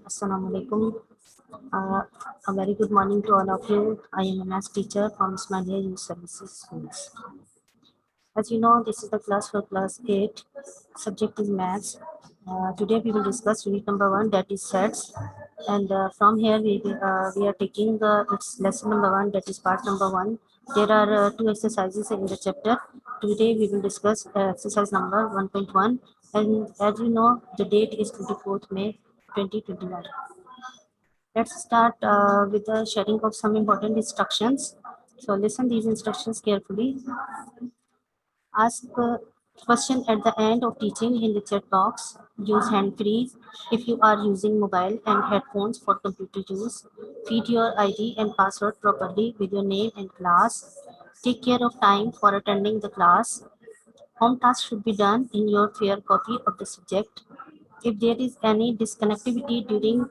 Assalamu alaikum. A very good morning to all of you. I am a math teacher from Ismailia Youth Services Schools. As you know, this is the class for class 8. Subject is maths. Today we will discuss unit number 1, that is sets. And from here we are taking it's lesson number 1, that is part number 1. There are 2 exercises in the chapter. Today we will discuss exercise number 1.1. And as you know, the date is 24th May 2021. Let's start with the sharing of some important instructions. So listen these instructions carefully. Ask a question at the end of teaching in the chat box. Use hand free if you are using mobile and headphones for computer use. Feed your ID and password properly with your name and class. Take care of time for attending the class. Home task should be done in your fair copy of the subject. If there is any disconnectivity during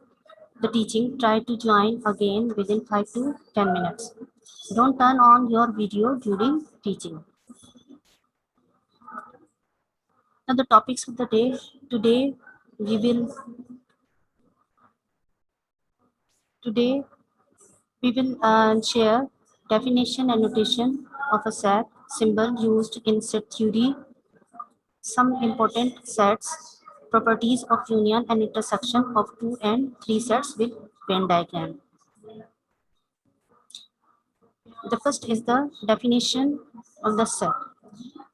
the teaching, try to join again within 5 to 10 minutes. Don't turn on your video during teaching. Now the topics of the day. Today we will share definition and notation of a set, symbol used in set theory, some important sets, properties of union and intersection of 2 and 3 sets with Venn diagram. The first is the definition of the set.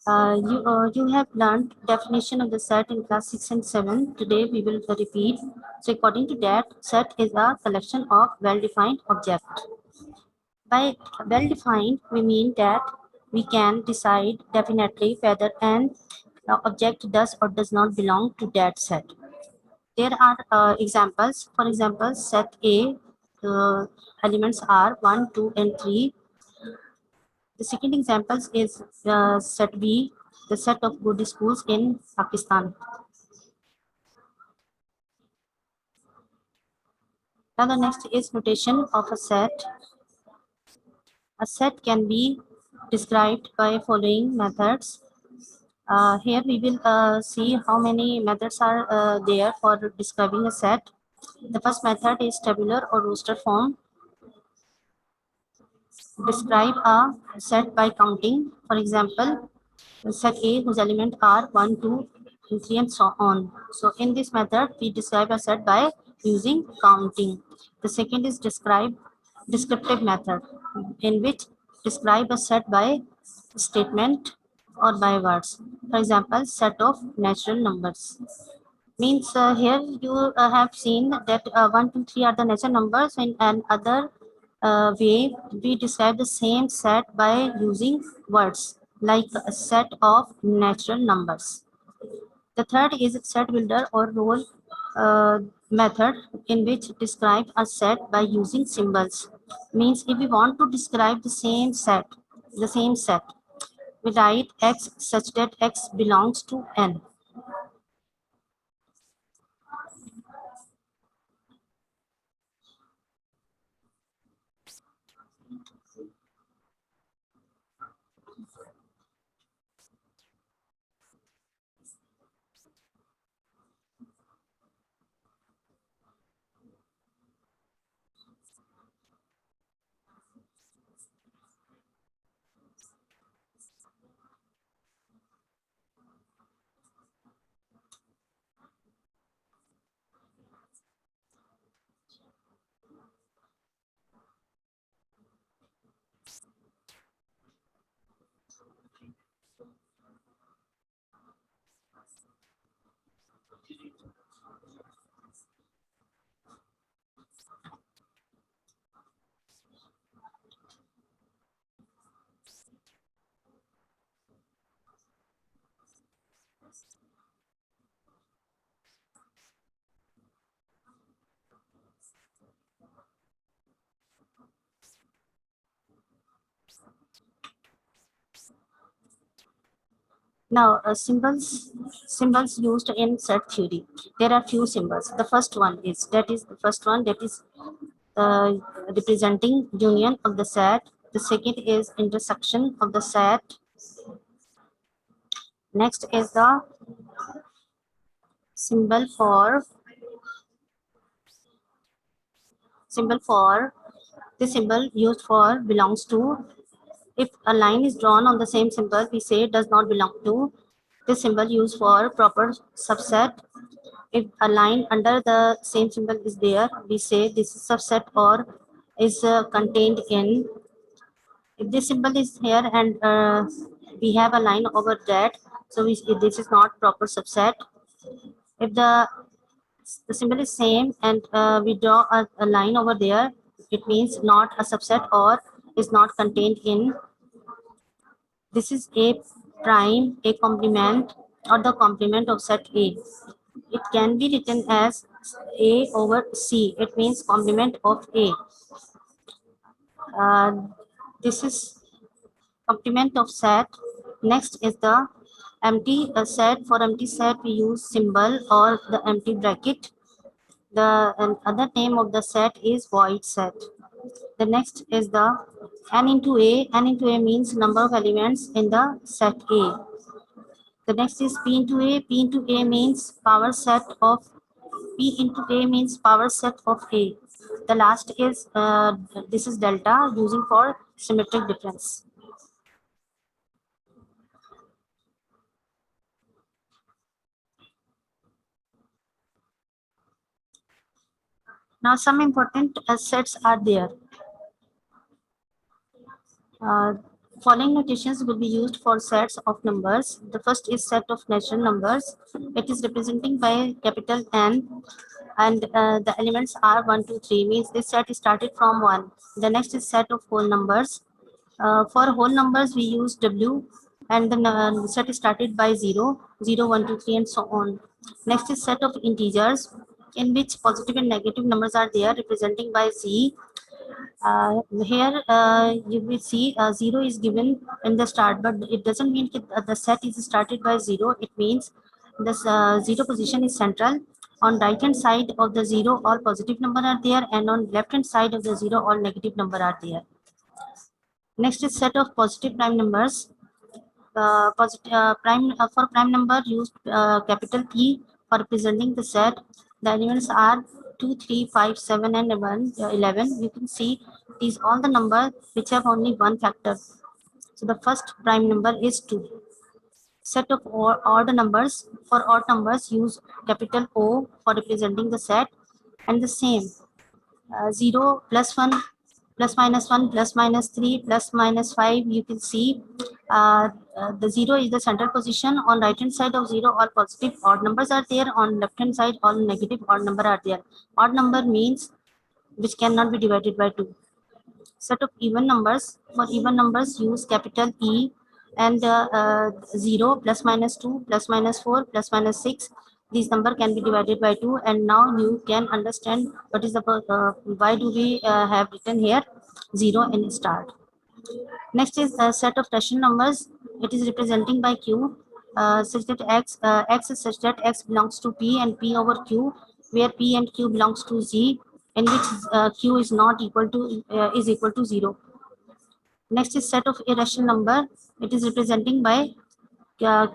You have learned definition of the set in class 6 and 7. Today we will repeat. So according to that, set is a collection of well-defined objects. By well-defined, we mean that we can decide definitely whether an object does or does not belong to that set. There are examples. For example, set A, elements are 1, 2, and 3. The second example is set B, the set of good schools in Pakistan. Now the next is notation of a set. A set can be described by following methods. Here we will see how many methods are there for describing a set. The first method is tabular or roster form. Describe a set by counting. For example, set A whose element are 1, 2, and 3 and so on. So in this method, we describe a set by using counting. The second is descriptive method, in which describe a set by statement or by words. For example, set of natural numbers. Means here you have seen that 1, 2, 3 are the natural numbers. In another way, we describe the same set by using words like a set of natural numbers. The third is set builder or role method, in which describe a set by using symbols. Means if we want to describe the same set, we write X such that X belongs to N. Now, symbols used in set theory. There are few symbols. The first one is representing union of the set. The second is intersection of the set. Next is the symbol for symbol for this symbol used for belongs to. If a line is drawn on the same symbol, we say it does not belong to. This symbol used for proper subset. If a line under the same symbol is there, we say this is subset or is contained in. If this symbol is here and we have a line over that, so this is not proper subset. If the symbol is same and we draw a line over there, it means not a subset or is not contained in. This is A prime, A complement, or the complement of set A. It can be written as A over C. It means complement of A. This is complement of set. Next is the empty set. For empty set, we use symbol or the empty bracket. The other name of the set is void set. The next is the n into A. N into A means number of elements in the set A. The next is P into A. P into A means power set of P into A means power set of A. The last is this is delta using for symmetric difference. Now some important sets are there. Uh, Following notations will be used for sets of numbers. The first is set of natural numbers. It is representing by capital N and the elements are 1, 2, 3 means this set is started from 1. The next is set of whole numbers. For whole numbers we use W and the set is started by 0, 0, 1, 2, 3 and so on. Next is set of integers in which positive and negative numbers are there representing by Z. Here you will see 0 is given in the start, but it doesn't mean that the set is started by 0. It means this 0 position is central. On right hand side of the 0 all positive number are there and on left hand side of the 0 all negative number are there. Next is set of positive prime numbers. For prime number use capital P for representing the set. The elements are 2, 3, 5, 7 and 11. You can see these all the numbers which have only one factor. So the first prime number is 2. Set of odd numbers. For odd numbers use capital O for representing the set and the same 0 plus 1 plus minus 1 plus minus 3 plus minus 5. You can see the 0 is the central position. On right hand side of 0 all positive odd numbers are there. On left hand side all negative odd number are there. Odd number means which cannot be divided by 2. Set of even numbers. For even numbers use capital E and 0 plus minus 2 plus minus 4 plus minus 6. These number can be divided by 2 and now you can understand what is the why do we have written here 0 in start. Next is a set of rational numbers. It is representing by Q such that x is such that x belongs to P and P over Q, where P and Q belongs to Z, in which Q is not equal to is equal to 0. Next is set of irrational number. It is representing by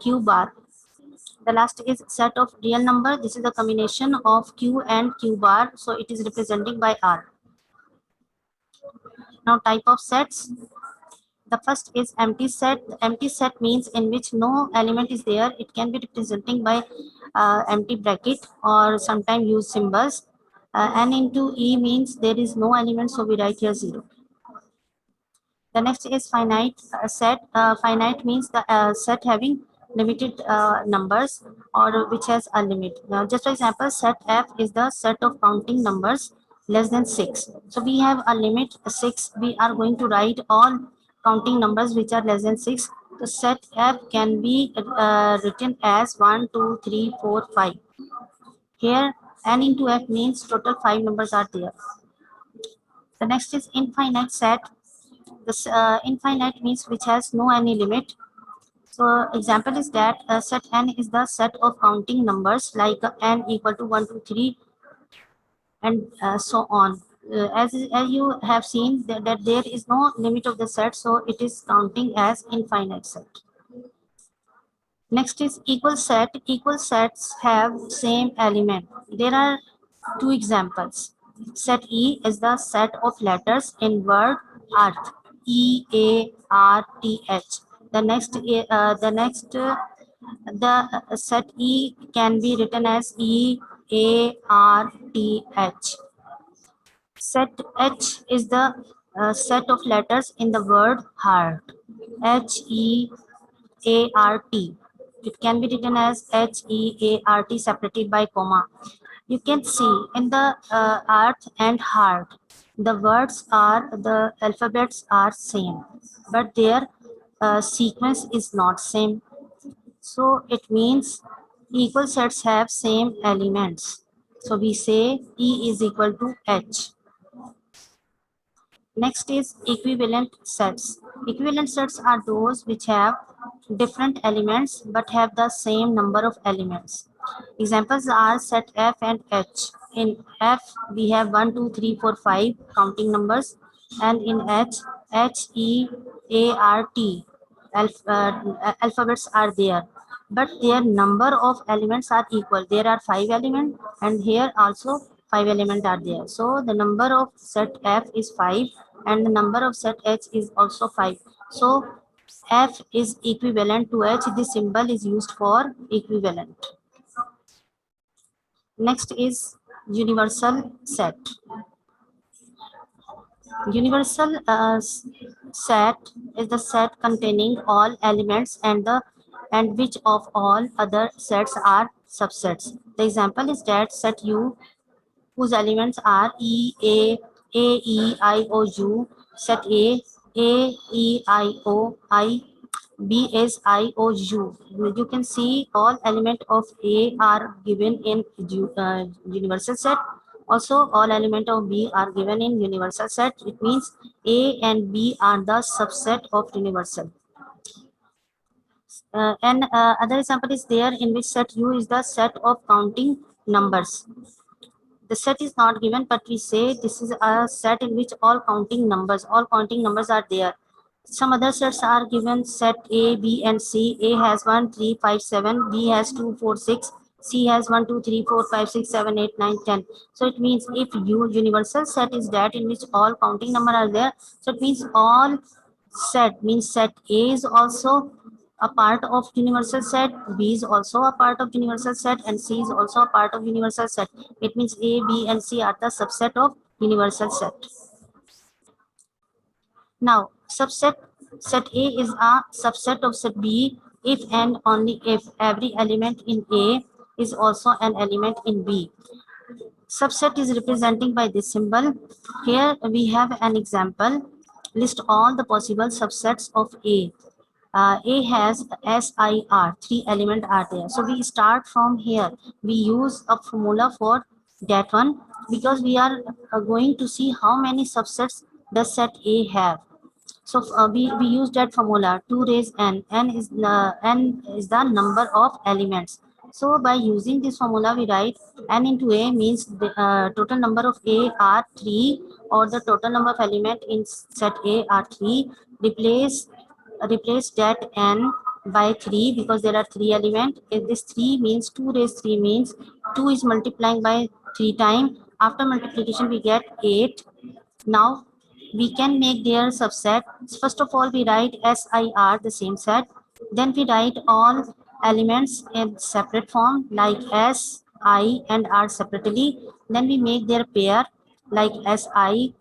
Q bar. The last is set of real number. This is the combination of Q and Q bar, so it is representing by R. Now type of sets. The first is empty set. The empty set means in which no element is there. It can be representing by empty bracket or sometimes use symbols. N into E means there is no element, so we write here 0. The next is finite set. Finite means the set having limited numbers or which has a limit. Now, just for example, set F is the set of counting numbers less than 6. So we have a limit 6. We are going to write all counting numbers which are less than 6. So set F can be written as 1, 2, 3, 4, 5. Here N into F means total 5 numbers are there. The next is infinite set. This infinite means which has no any limit. So example is that set n is the set of counting numbers like n equal to 1, 2, 3 and so on. As you have seen that there is no limit of the set, so it is counting as infinite set. Next is equal set. Equal sets have same element. There are two examples. Set E is the set of letters in word earth. EARTH. The set E can be written as EARTH. Set H is the set of letters in the word heart. HEART. It can be written as HEART separated by comma. You can see in the earth and heart, the alphabets are same, but their sequence is not same. So it means equal sets have same elements. So we say E is equal to H. Next is equivalent sets. Equivalent sets are those which have different elements but have the same number of elements. Examples are set F and H. In F, we have 1, 2, 3, 4, 5 counting numbers, and in H, H, E, A, R, T alphabets are there, but their number of elements are equal. There are 5 elements, and here also 5 elements are there. So the number of set F is 5, and the number of set H is also 5. So F is equivalent to H. This symbol is used for equivalent. Next is universal set. Universal set is the set containing all elements and which of all other sets are subsets. The example is that set U, whose elements are E, set A, E, I, O, I, B is I, O, U. You can see all elements of A are given in universal set. Also, all elements of B are given in universal set. It means A and B are the subset of universal. And other example is there in which set U is the set of counting numbers. The set is not given, but we say this is a set in which all counting numbers are there. Some other sets are given set A, B, and C. A has 1, 3, 5, 7. B has 2, 4, 6. C has 1, 2, 3, 4, 5, 6, 7, 8, 9, 10. So it means if universal set is that in which all counting number are there, so it means all set means set A is also a part of universal set, B is also a part of universal set, and C is also a part of universal set. It means A, B, and C are the subset of universal set. Now, set A is a subset of set B if and only if every element in A is also an element in B. Subset is representing by this symbol. Here we have an example. List all the possible subsets of A. A has SIR, 3 elements are there. So we start from here. We use a formula for that one because we are going to see how many subsets does set A have. So we use that formula 2 raise n. N is the number of elements. So by using this formula, we write n into A means the total number of A are 3, or the total number of element in set A are 3. Replace that n by 3 because there are 3 elements. If this 3 means 2 raised 3 means 2 is multiplying by 3 times. After multiplication, we get 8. Now we can make their subset. First of all, we write SIR, the same set. Then we write all elements in separate form like S, I, and R separately. Then we make their pair like SI,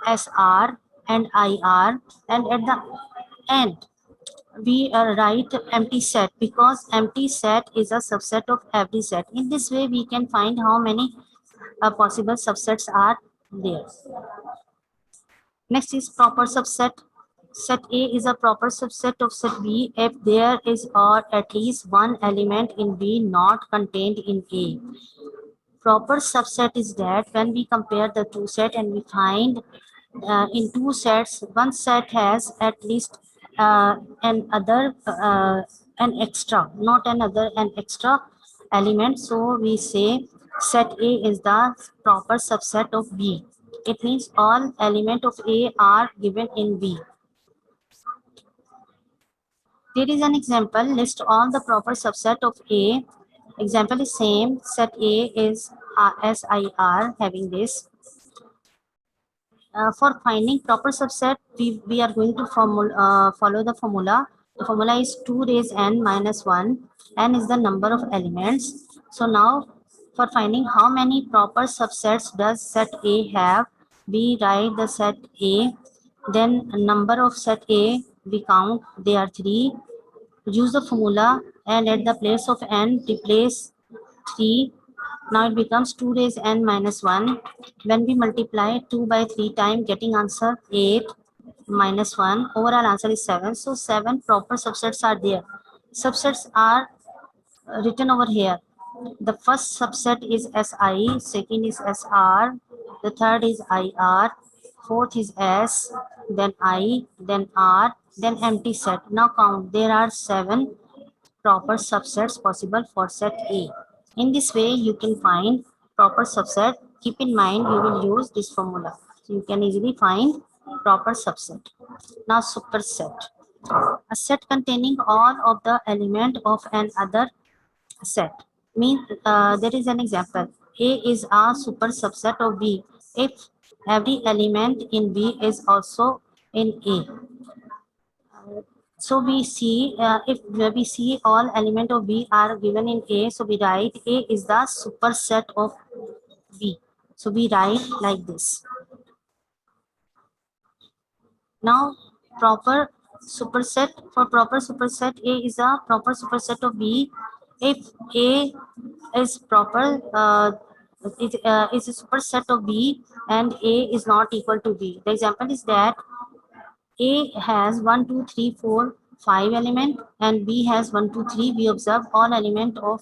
SR, and IR. And at the end, we write empty set because empty set is a subset of every set. In this way, we can find how many possible subsets are there. Next is proper subset. Set A is a proper subset of set B if there is or at least one element in B not contained in A. Proper subset is that when we compare the two sets and we find in two sets, one set has at least an extra, not another, an extra element. So we say set A is the proper subset of B. It means all elements of A are given in B. There is an example, list all the proper subset of A. Example is same, set A is SIR having this. For finding proper subset, we are going to follow the formula. The formula is 2 raised n minus 1. N is the number of elements. So now for finding how many proper subsets does set A have, we write the set A. Then number of set A, we count, they are 3. Use the formula and at the place of n, replace 3. Now it becomes 2 raised n minus 1. When we multiply 2 by 3 times, getting answer 8 minus 1. Overall answer is 7. So 7 proper subsets are there. Subsets are written over here. The first subset is SI, second is SR, the third is IR, fourth is S, then I, then R, then empty set. Now count. There are 7 proper subsets possible for set A. In this way, you can find proper subset. Keep in mind, you will use this formula. So you can easily find proper subset. Now superset. A set containing all of the element of another set. There is an example. A is a super subset of B if every element in B is also in A. So we see if we see all element of B are given in A, so we write A is the superset of B. So we write like this. Now proper superset, for proper superset, A is a proper superset of B if A is proper it is a superset of B and A is not equal to B. The example is that A has 1, 2, 3, 4, 5 element and B has 1, 2, 3. We observe all element of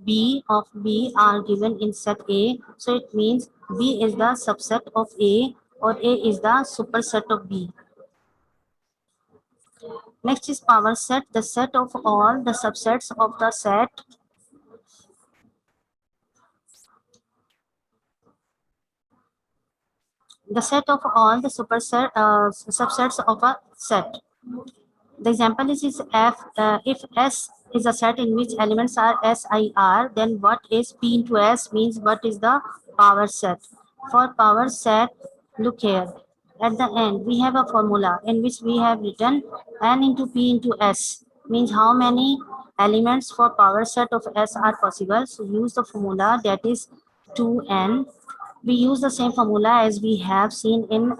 B are given in set A. So it means B is the subset of A or A is the superset of B. Next is power set, the set of all the subsets of the set. The set of all the subsets of a set. The example is if S is a set in which elements are SIR, then what is P into S means what is the power set. For power set, look here. At the end, we have a formula in which we have written N into P into S means how many elements for power set of S are possible. So use the formula that is 2N. We use the same formula as we have seen in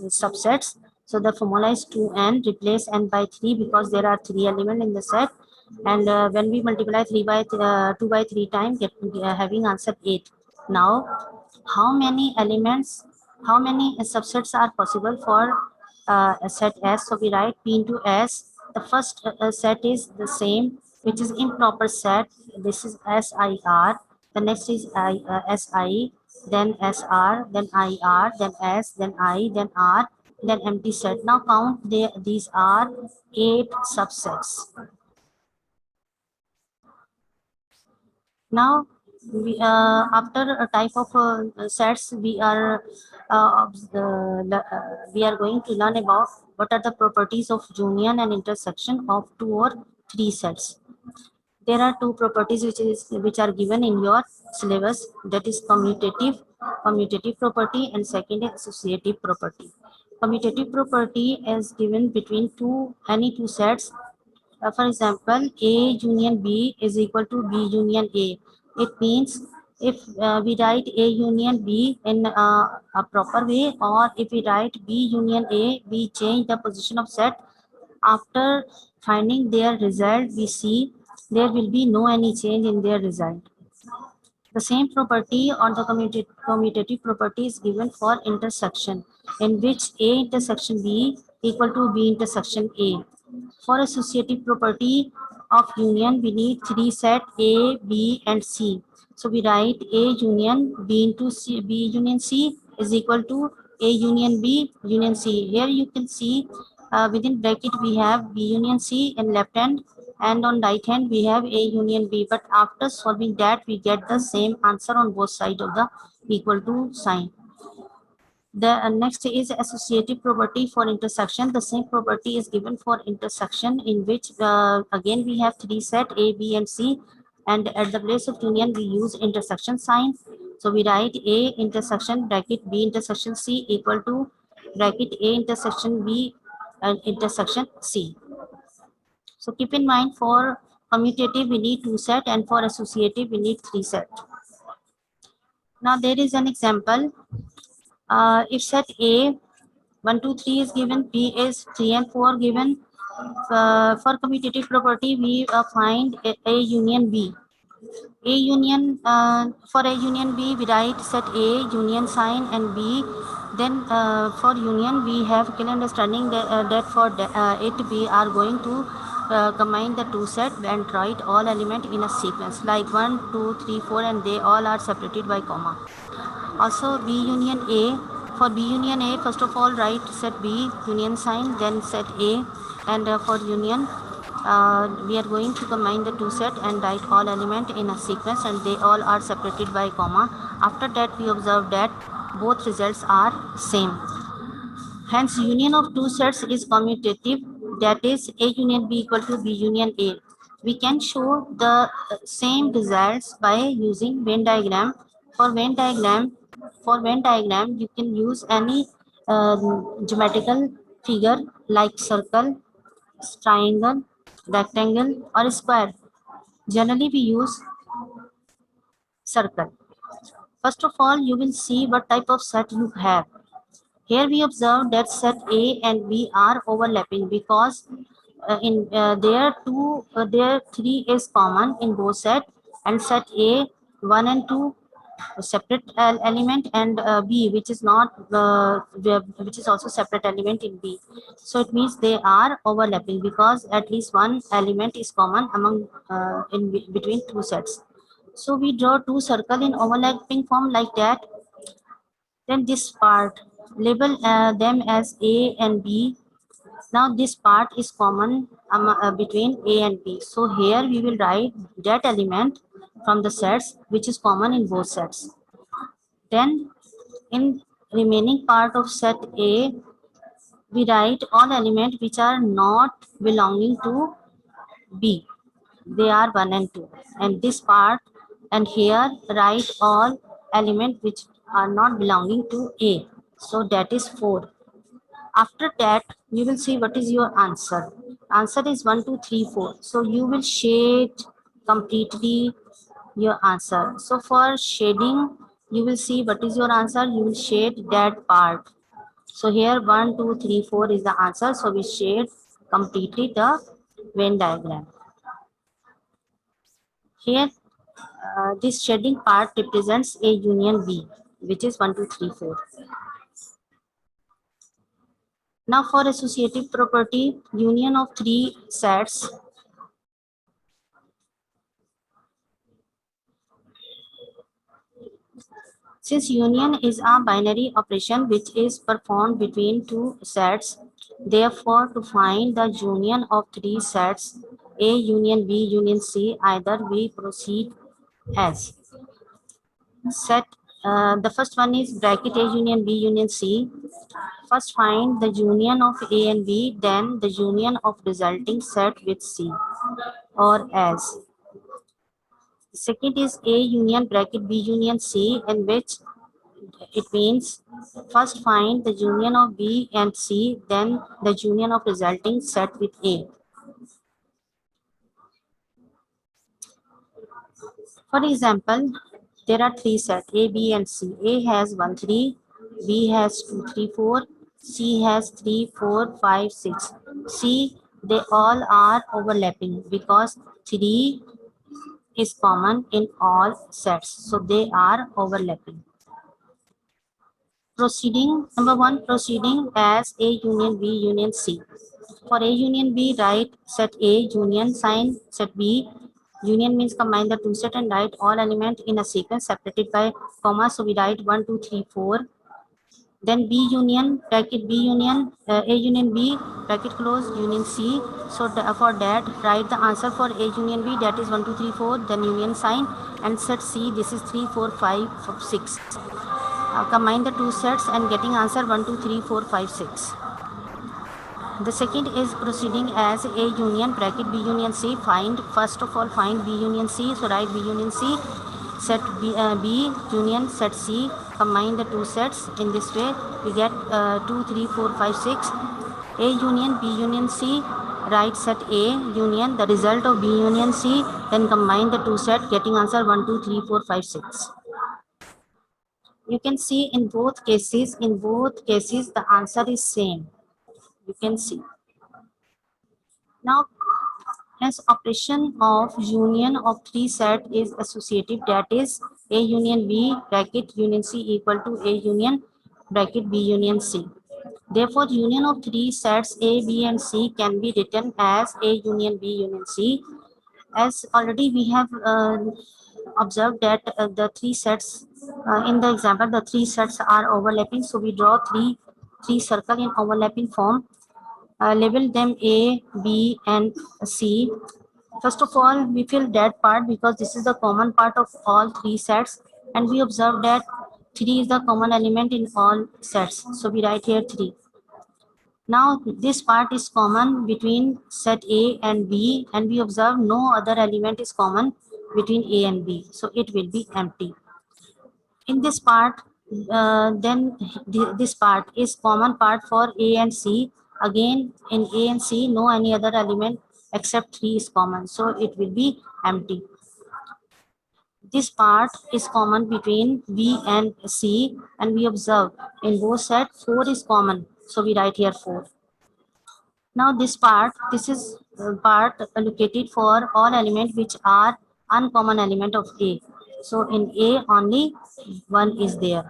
subsets. So the formula is 2n, replace n by 3 because there are 3 elements in the set. And when we multiply 2 by 3 times, having answer 8. Now, how many elements, how many subsets are possible for a set S? So we write P into S. The first set is the same, which is improper set. This is SIR. The next is SI, then SR, then IR, then S, then I, then R, then empty set. Now count these are 8 subsets. Now after a type of sets, we are going to learn about what are the properties of union and intersection of 2 or 3 sets. There are 2 properties which are given in your syllabus, that is commutative property and second is associative property. Commutative property is given between any two sets. For example, A union B is equal to B union A. It means if we write A union B in a proper way, or if we write B union A, we change the position of set. After finding their result, we see there will be no any change in their result. The same property or the commutative property is given for intersection, in which A intersection B equal to B intersection A. For associative property of union, we need 3 set A, B and C. So we write A union B into C, B union C is equal to A union B union C. Here you can see within bracket we have B union C in left hand and on right hand we have A union B, but after solving that we get the same answer on both sides of the equal to sign. The next is associative property for intersection. The same property is given for intersection, in which again we have 3 set A, B and C. and at the place of union we use intersection sign. So we write A intersection bracket B intersection C equal to bracket A intersection B and intersection C. So keep in mind, for commutative we need 2 set and for associative we need 3 set. Now there is an example. If set A 1, 2, 3 is given, B is 3 and 4 given. For commutative property, we find A union B. A union, for A union B, we write set A union sign and B. Then for union, we have clear understanding that for it we are going to combine the 2 set and write all element in a sequence like 1, 2, 3, 4, and they all are separated by comma. Also B union A, for B union A, first of all write set B union sign, then set A, and for union we are going to combine the 2 set and write all element in a sequence and they all are separated by comma. After that we observe that both results are same. Hence union of 2 sets is commutative, that is A union B equal to B union A. We can show the same results by using Venn diagram. For Venn diagram, you can use any geometrical figure like circle, triangle, rectangle, or square. Generally we use circle. First of all, you will see what type of set you have. Here we observe that set A and B are overlapping because in there 3 is common in both set, and set A 1 and 2 separate element, and B which is not which is also separate element in B. So it means they are overlapping because at least one element is common among between 2 sets. So we draw 2 circle in overlapping form like that. Then this part, label them as A and B. Now this part is common between A and B. So here we will write that element from the sets which is common in both sets. Then in remaining part of set A, we write all elements which are not belonging to B. They are 1 and 2. And this part, and here write all elements which are not belonging to A. So that is 4. After that, you will see what is your answer. Answer is 1, 2, 3, 4. So you will shade completely your answer. So for shading, you will see what is your answer. You will shade that part. So here 1, 2, 3, 4 is the answer. So we shade completely the Venn diagram. Here, this shading part represents A union B, which is 1, 2, 3, 4. Now for associative property, union of 3 sets. Since union is a binary operation which is performed between 2 sets, therefore to find the union of 3 sets, A union B union C, either we proceed as set. The first one is bracket A union B union C. First find the union of A and B, then the union of resulting set with C, or as. Second is A union bracket B union C, in which it means first find the union of B and C, then the union of resulting set with A. For example, there are 3 sets A, B, and C. A has 1, 3, B has 2, 3, 4, C has 3, 4, 5, 6. See, they all are overlapping because 3 is common in all sets, so they are overlapping. Proceeding, number 1, proceeding as A union B union C. For A union B, write set A union sign set B. Union means combine the 2 set and write all element in a sequence separated by comma. So we write 1, 2, 3, 4. Then B union, bracket B union, A union B, bracket close, union C. So for that, write the answer for A union B, that is 1, 2, 3, 4, then union sign, and set C, this is 3, 4, 5, 6. Combine the 2 sets and getting answer 1, 2, 3, 4, 5, 6. The second is proceeding as A union bracket B union C. Find, first of all, find B union C. So write B union C. Set B union set C. Combine the two sets in this way. We get 2, 3, 4, 5, 6. A union B union C. Write set A union the result of B union C. Then combine the two set, getting answer 1, 2, 3, 4, 5, 6. You can see in both cases, the answer is same. You can see. Now, hence operation of union of three set is associative, that is A union B bracket union C equal to A union bracket B union C. Therefore, union of three sets A, B and C can be written as A union B union C. As already we have observed that the three sets in the example, the three sets are overlapping, so we draw three circle in overlapping form. Label them A, B and C. First of all, we fill that part because this is the common part of all three sets, and we observe that 3 is the common element in all sets. So we write here 3. Now this part is common between set A and B, and we observe no other element is common between A and B. So it will be empty. In this part, then this part is common part for A and C. Again, in A and C, no any other element except 3 is common. So it will be empty. This part is common between B and C, and we observe in both sets 4 is common. So we write here 4. Now this is part allocated for all elements which are uncommon element of A. So in A only 1 is there.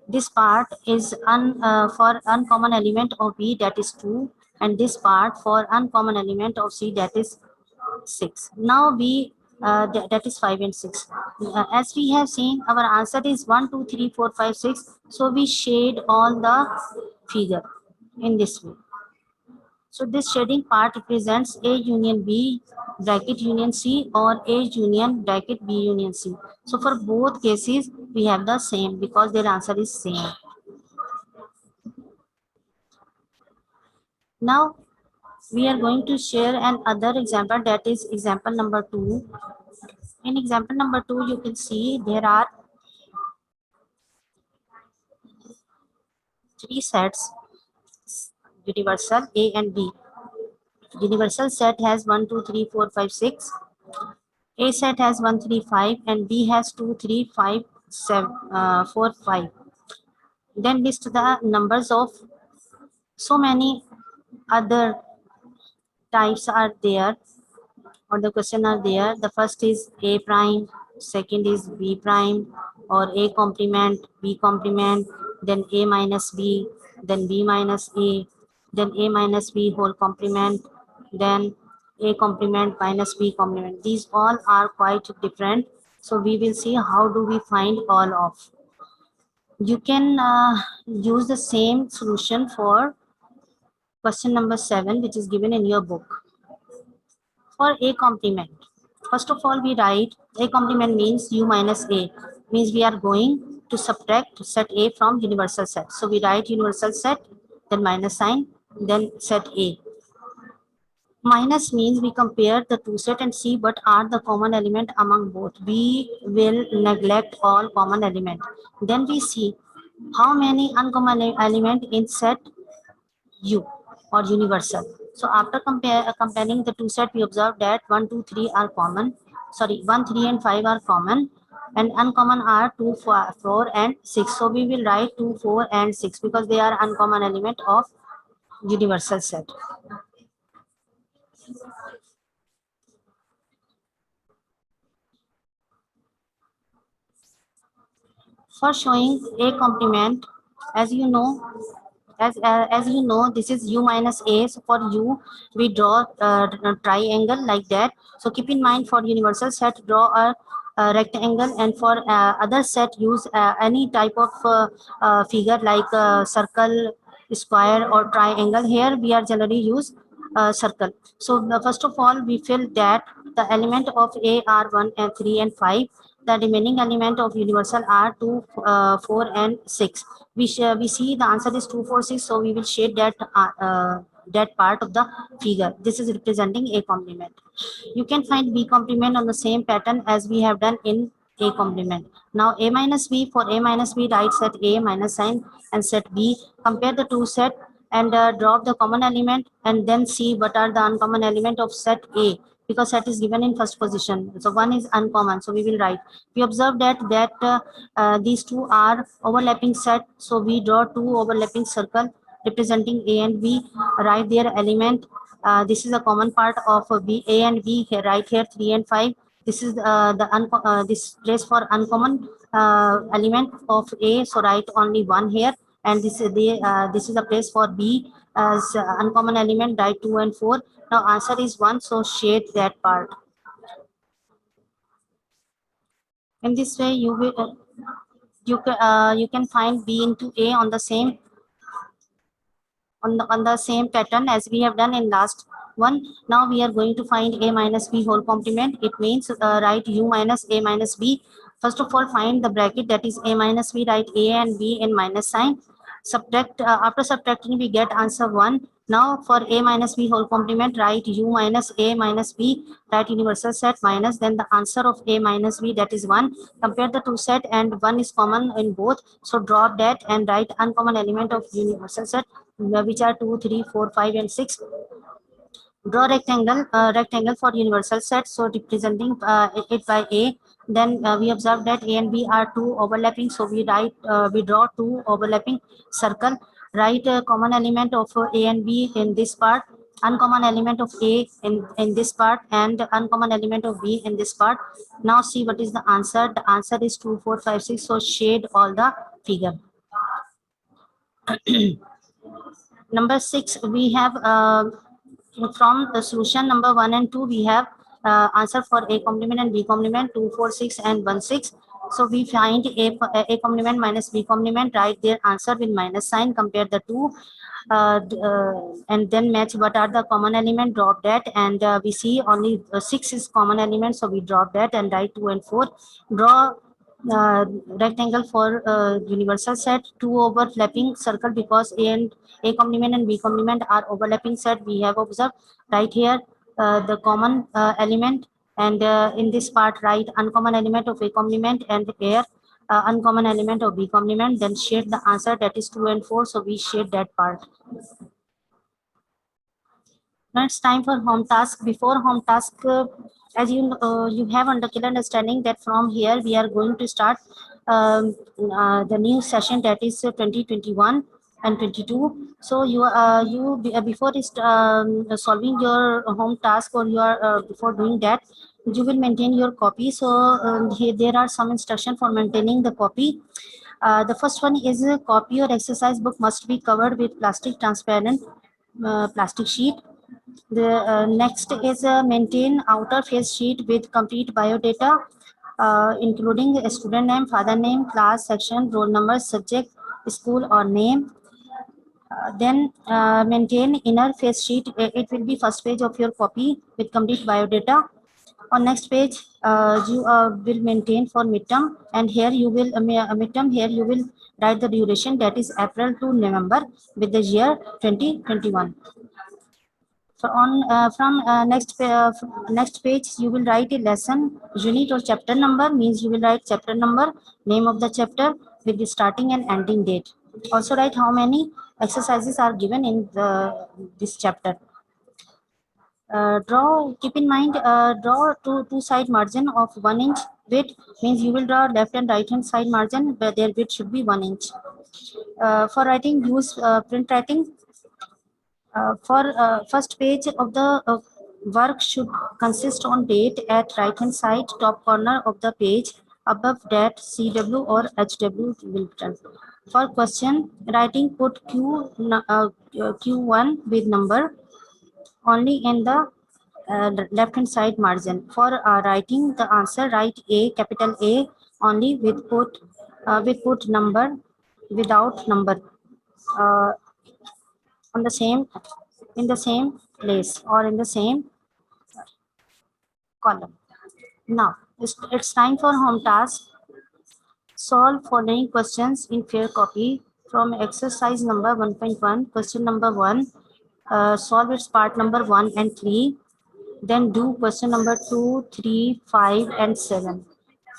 This part is for uncommon element of B, that is 2, and this part for uncommon element of C, that is 6. Now we that is 5 and 6. As we have seen, our answer is 1, 2, 3, 4, 5, 6. So we shade all the figure in this way. So this shading part represents A union B bracket union C or A union bracket B union C. So for both cases, we have the same because their answer is same. Now we are going to share another example, that is example number 2. In example number 2, you can see there are 3 sets, universal A and B. Universal set has 1, 2, 3, 4, 5, 6. A set has 1, 3, 5 and B has 2, 3, 5, 7, 4, 5. Then list the numbers of so many other types are there, or the question are there. The first is A prime, second is B prime, or A complement, B complement, then A minus B, then B minus A, then A minus B whole complement, then A complement minus B complement. These all are quite different. So we will see how do we find all of. You can use the same solution for question number 7, which is given in your book. For A complement, first of all we write A complement means U minus A, means we are going to subtract set A from universal set. So we write universal set, then minus sign, then set A. Minus means we compare the two set and see what are the common element among both. We will neglect all common element. Then we see how many uncommon element in set U or universal. So after comparing the two set, we observe that 1, 2, 3 are common. Sorry, 1, 3 and 5 are common, and uncommon are 2, 4 and 6. So we will write 2, 4 and 6 because they are uncommon element of universal set. For showing A complement, as you know, as you know, this is U minus A. So for U, we draw a triangle like that. So keep in mind, for universal set, draw a rectangle, and for other set, use any type of figure like circle, square or triangle. Here we are generally use circle. So first of all, we fill that the element of A are 1 and 3 and 5. The remaining element of universal are 2, 4 and 6. We see the answer is 2, 4, 6. So we will shade that that part of the figure. This is representing A complement. You can find B complement on the same pattern as we have done in A complement. Now A minus B, for A minus B, write set A minus sign and set B. Compare the two set and drop the common element and then see what are the uncommon element of set A, because set is given in first position. So one is uncommon. So we will write. We observe that these two are overlapping set. So we draw two overlapping circle representing A and B. Write their element. This is a common part of B, A and B. Here, right here 3 and 5. This is this place for uncommon element of A. So write only one here, and this is a place for B as uncommon element. Write 2 and 4. Now answer is 1. So shade that part. In this way, you can find B into A on the same on the same pattern as we have done in last one. Now we are going to find A minus B whole complement. It means write U minus A minus B. First of all, find the bracket, that is A minus B. Write A and B in minus sign. Subtract, after subtracting we get answer 1. Now for A minus B whole complement, write U minus A minus B. Write universal set minus, then the answer of A minus B, that is 1. Compare the two set and 1 is common in both. So drop that and write uncommon element of universal set, which are 2, 3, 4, 5, and 6. Draw rectangle for universal set, so representing it by A. Then we observe that A and B are two overlapping, so we draw two overlapping circle. Write a common element of A and B in this part, uncommon element of A in this part, and uncommon element of B in this part. Now see what is the answer. The answer is 2, 4, 5, 6. So shade all the figure. Number 6, we have from the solution number 1 and 2, we have answer for A complement and B complement, 2, 4, 6 and 1, 6. So we find A complement minus B complement, write their answer with minus sign, compare the two, and then match what are the common element, drop that, and we see only 6 is common element, so we drop that and write 2 and 4. Draw rectangle for universal set, two overlapping circle, because A complement and B complement are overlapping set. We have observed right here the common element, and in this part write uncommon element of A complement, and here uncommon element of B complement. Then shade the answer, that is 2 and 4. So we shade that part. Now it's time for home task. Before home task, as you have under clear understanding that from here we are going to start the new session, that is 2021 and 22. So before solving your home task, or you are before doing that, you will maintain your copy. So here there are some instruction for maintaining the copy. The first one is a copy or exercise book must be covered with plastic transparent plastic sheet. The next is maintain outer face sheet with complete biodata, including a student name, father name, class, section, roll number, subject, school or name. Then maintain inner face sheet. It will be first page of your copy with complete biodata. On next page, you will maintain for midterm, and here you will midterm. Here you will write the duration, that is April to November with the year 2021. So on from next page, you will write a lesson unit or chapter number, means you will write chapter number, name of the chapter with the starting and ending date. Also write how many exercises are given in this chapter. Keep in mind, draw two side margin of 1 inch width, means you will draw left and right hand side margin where their width should be 1 inch. For writing, use print writing. For first page of the work should consist on date at right hand side top corner of the page, above that CW or HW will be. For question writing, put Q1 with number only in the left hand side margin. For writing the answer, write A, capital A only with put number without number. On the same in the same place or in the same column. Now it's time for home task. Solve following questions in fair copy from exercise number 1.1. Question number 1. solve its part number 1 and 3. Then do question number 2, 3, 5 and 7.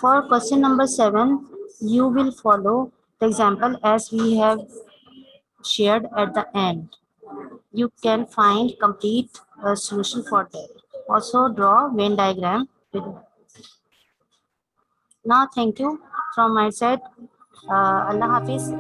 For question number 7, you will follow the example as we have shared at the end. You can find complete solution for that. Also draw Venn diagram. Now thank you from my side. Allah Hafiz.